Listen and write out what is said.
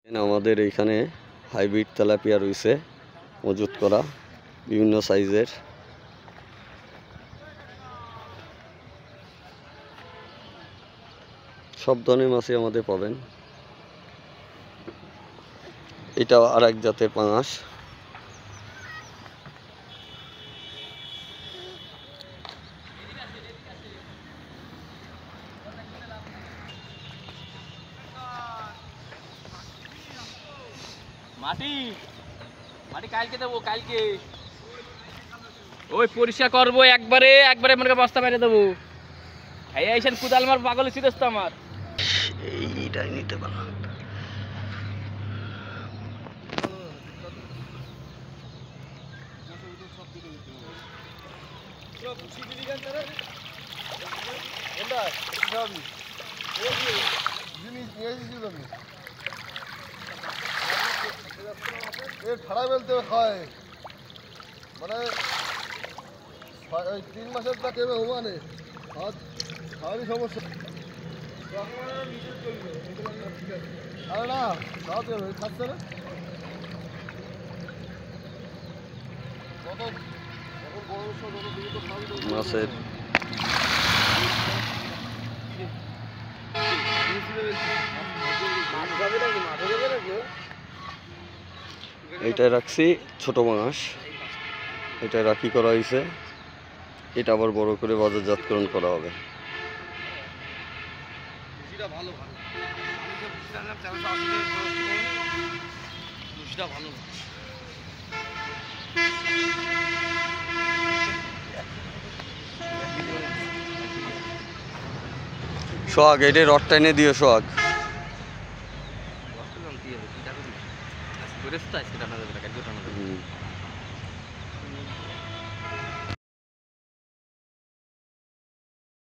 আমাদের এইখানে hybrid tilapia রয়েছে মজুত করা বিভিন্ন সাইজের। সব ধরনের মাছই আমাদের পাবেন। এটা আর এক জাতের পাঙাশ। মাটি মাটি কালকে দেবো, কালকে ওই পরিষ্কার করবো একবারে একবারে মনে বস্তা মেরে দেবো। এই আইসেন কুদাল মার পাগল ছিড়স তো আমার। এইটাই নিতে পারলাম। ঠাড়া বেলতে হয় মানে 3 মাসের তা কেবে হবানে খাওয়ারই সমস্যা। আরে না খাওয়াতে হবে, খাচ্ছে না মাছের এইটা রাখছি ছোট মাছ, এটা রাখি করা হয়েছে। এটা আবার বড় করে বাজারজাতকরণ করা হবে। সোহাগ এটা রড টাইনে দিও সোহাগ। আজকে